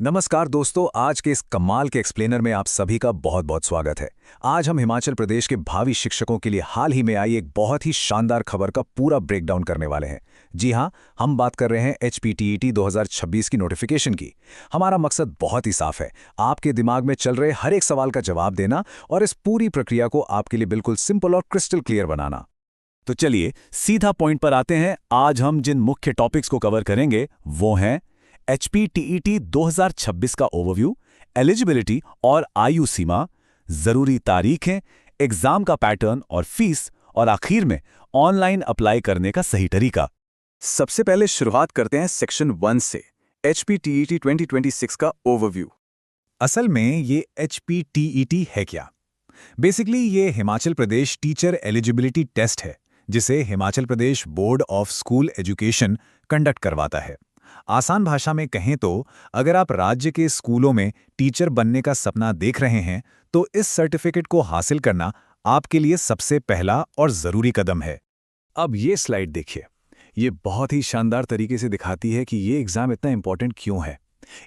नमस्कार दोस्तों, आज के इस कमाल के एक्सप्लेनर में आप सभी का बहुत बहुत स्वागत है। आज हम हिमाचल प्रदेश के भावी शिक्षकों के लिए हाल ही में आई एक बहुत ही शानदार खबर का पूरा ब्रेकडाउन करने वाले हैं। जी हां, हम बात कर रहे हैं HPTET 2026 की नोटिफिकेशन की। हमारा मकसद बहुत ही साफ है, आपके दिमाग में चल रहे हर एक सवाल का जवाब देना और इस पूरी प्रक्रिया को आपके लिए बिल्कुल सिंपल और क्रिस्टल क्लियर बनाना। तो चलिए सीधा पॉइंट पर आते हैं। आज हम जिन मुख्य टॉपिक्स को कवर करेंगे वो हैं HPTET 2026 का ओवरव्यू, एलिजिबिलिटी और आयु सीमा, जरूरी तारीखें, एग्जाम का पैटर्न और फीस, और आखिर में ऑनलाइन अप्लाई करने का सही तरीका। सबसे पहले शुरुआत करते हैं सेक्शन 1 से, HPTET 2026 का ओवरव्यू। असल में ये HPTET है क्या? बेसिकली ये Himachal Pradesh teacher eligibility test है, जिसे Himachal Pradesh board of school education conduct करवाता है। आसान भाषा में कहें तो अगर आप राज्य के स्कूलों में टीचर बनने का सपना देख रहे हैं तो इस सर्टिफिकेट को हासिल करना आपके लिए सबसे पहला और ज़रूरी कदम है। अब ये स्लाइड देखिए, ये बहुत ही शानदार तरीके से दिखाती है कि ये एग्ज़ाम इतना इंपॉर्टेंट क्यों है।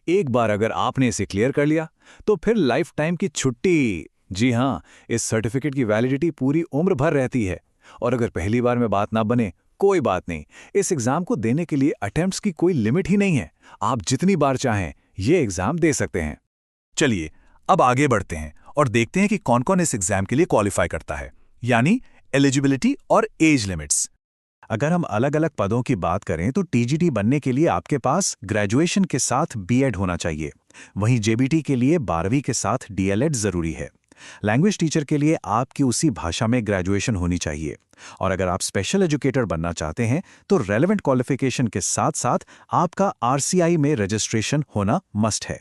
एक बार अगर आपने इसे क्लियर कर लिया तो फिर लाइफ टाइम की छुट्टी। जी हाँ, इस सर्टिफिकेट की वैलिडिटी पूरी उम्र भर रहती है। और अगर पहली बार में बात ना बने, कोई बात नहीं, इस एग्जाम को देने के लिए अटेम्प्ट्स की कोई लिमिट ही नहीं है। आप जितनी बार चाहें ये एग्जाम दे सकते हैं। चलिए अब आगे बढ़ते हैं और देखते हैं कि कौन कौन इस एग्जाम के लिए क्वालिफाई करता है, यानी एलिजिबिलिटी और एज लिमिट्स। अगर हम अलग अलग पदों की बात करें तो TGT बनने के लिए आपके पास ग्रेजुएशन के साथ B.Ed होना चाहिए। वहीं JBT के लिए 12वीं के साथ DLED जरूरी है। लैंग्वेज टीचर के लिए आपकी उसी भाषा में ग्रेजुएशन होनी चाहिए। और अगर आप स्पेशल एजुकेटर बनना चाहते हैं तो रेलेवेंट क्वालिफिकेशन के साथ साथ आपका RCI में रजिस्ट्रेशन होना मस्ट है।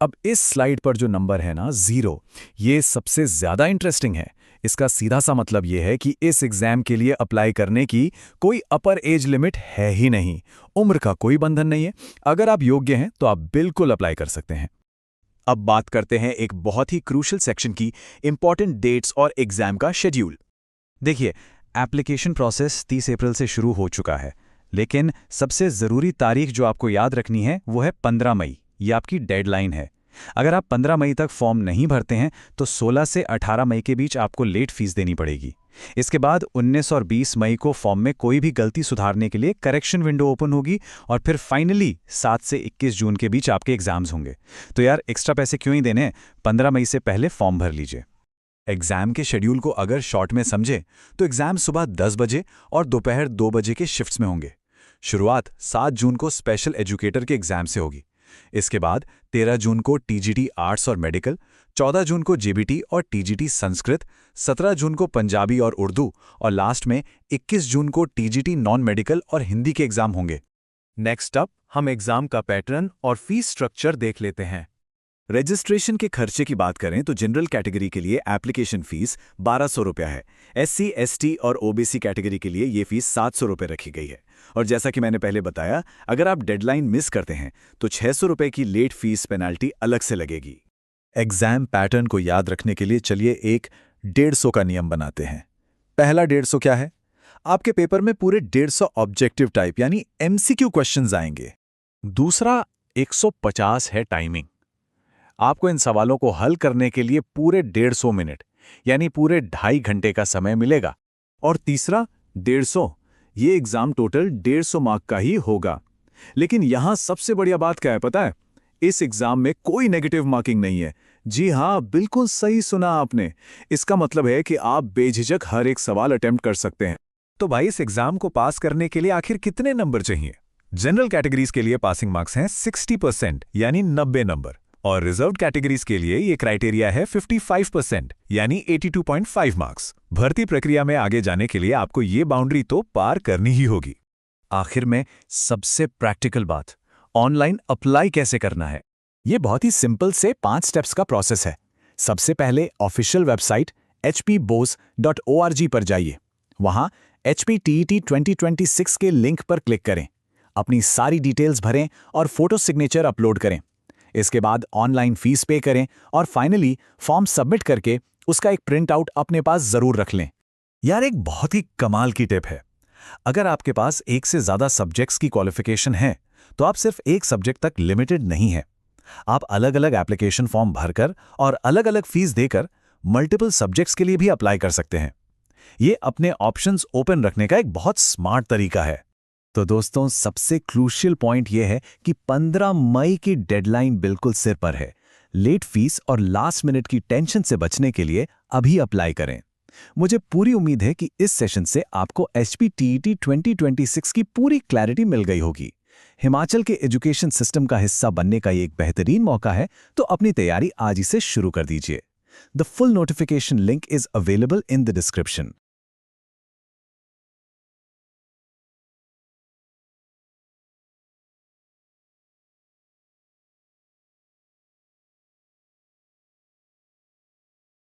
अब इस स्लाइड पर जो नंबर है ना 0, ये सबसे ज़्यादा इंटरेस्टिंग है। इसका सीधा सा मतलब ये है कि इस एग्ज़ाम के लिए अप्लाई करने की कोई अपर एज लिमिट है ही नहीं। उम्र का कोई बंधन नहीं है। अगर आप योग्य हैं तो आप बिल्कुल अप्लाई कर सकते हैं। अब बात करते हैं एक बहुत ही क्रूशल सेक्शन की, इंपॉर्टेंट डेट्स और एग्जाम का शेड्यूल। देखिए, एप्लीकेशन प्रोसेस 30 अप्रैल से शुरू हो चुका है, लेकिन सबसे ज़रूरी तारीख जो आपको याद रखनी है वो है 15 मई। ये आपकी डेडलाइन है। अगर आप 15 मई तक फॉर्म नहीं भरते हैं तो 16 से 18 मई के बीच आपको लेट फीस देनी पड़ेगी। इसके बाद 19 और 20 मई को फॉर्म में कोई भी गलती सुधारने के लिए करेक्शन विंडो ओपन होगी और फिर फाइनली 7 से 21 जून के बीच आपके एग्जाम्स होंगे। तो यार एक्स्ट्रा पैसे क्यों ही देने, 15 मई से पहले फॉर्म भर लीजिए। एग्जाम के शेड्यूल को अगर शॉर्ट में समझे तो एग्जाम सुबह 10 बजे और दोपहर 2 बजे के शिफ्ट्स में होंगे। शुरुआत 7 जून को स्पेशल एजुकेटर के एग्जाम से होगी। इसके बाद 13 जून को TGT आर्ट्स और मेडिकल, 14 जून को JBT और TGT संस्कृत, 17 जून को पंजाबी और उर्दू, और लास्ट में 21 जून को TGT नॉन मेडिकल और हिंदी के एग्जाम होंगे। नेक्स्ट अप हम एग्जाम का पैटर्न और फीस स्ट्रक्चर देख लेते हैं। रजिस्ट्रेशन के खर्चे की बात करें तो जनरल कैटेगरी के लिए एप्लीकेशन फीस 1200 रुपया है। SC, ST और OBC कैटेगरी के लिए ये फीस 700 रुपये रखी गई है। और जैसा कि मैंने पहले बताया, अगर आप डेडलाइन मिस करते हैं तो 600 रुपये की लेट फीस पेनाल्टी अलग से लगेगी। एग्जाम पैटर्न को याद रखने के लिए चलिए एक 150 का नियम बनाते हैं। पहला 150 क्या है? आपके पेपर में पूरे 150 ऑब्जेक्टिव टाइप यानी MCQ क्वेश्चंस आएंगे। दूसरा 150 है टाइमिंग। आपको इन सवालों को हल करने के लिए पूरे 150 मिनट यानी पूरे 2.5 घंटे का समय मिलेगा। और तीसरा 150, ये एग्जाम टोटल 150 मार्क का ही होगा। लेकिन यहां सबसे बढ़िया बात क्या है पता है? इस एग्जाम में कोई नेगेटिव मार्किंग नहीं है। जी हां, बिल्कुल सही सुना आपने। इसका मतलब है कि आप बेझिझक हर एक सवाल अटेम्प्ट कर सकते हैं। तो भाई, इस एग्जाम को पास करने के लिए आखिर कितने नंबर चाहिए? जनरल कैटेगरीज के लिए पासिंग मार्क्स हैं 60% यानी 90 नंबर, और रिजर्व्ड कैटेगरीज के लिए ये क्राइटेरिया है 55% यानी 82.5 मार्क्स। भर्ती प्रक्रिया में आगे जाने के लिए आपको ये बाउंड्री तो पार करनी ही होगी। आखिर में सबसे प्रैक्टिकल बात, ऑनलाइन अप्लाई कैसे करना है? ये बहुत ही सिंपल से 5 स्टेप्स का प्रोसेस है। सबसे पहले ऑफिशियल वेबसाइट hpboz.org पर जाइए। वहां HPTET 2026 के लिंक पर क्लिक करें, अपनी सारी डिटेल्स भरें और फोटो सिग्नेचर अपलोड करें। इसके बाद ऑनलाइन फीस पे करें और फाइनली फॉर्म सबमिट करके उसका एक प्रिंट आउट अपने पास जरूर रख लें। यार, एक बहुत ही कमाल की टिप है। अगर आपके पास एक से ज्यादा सब्जेक्ट्स की क्वालिफिकेशन है तो आप सिर्फ एक सब्जेक्ट तक लिमिटेड नहीं है। आप अलग अलग एप्लीकेशन फॉर्म भरकर और अलग अलग फीस देकर मल्टीपल सब्जेक्ट्स के लिए भी अप्लाई कर सकते हैं। ये अपने ऑप्शंस ओपन रखने का एक बहुत स्मार्ट तरीका है। तो दोस्तों, सबसे क्रूशियल पॉइंट यह है कि 15 मई की डेडलाइन बिल्कुल सिर पर है। लेट फीस और लास्ट मिनट की टेंशन से बचने के लिए अभी अप्लाई करें। मुझे पूरी उम्मीद है कि इस सेशन से आपको HPTET 2026 की पूरी क्लैरिटी मिल गई होगी। हिमाचल के एजुकेशन सिस्टम का हिस्सा बनने का ये एक बेहतरीन मौका है, तो अपनी तैयारी आज ही से शुरू कर दीजिए। The full notification link is available in the description.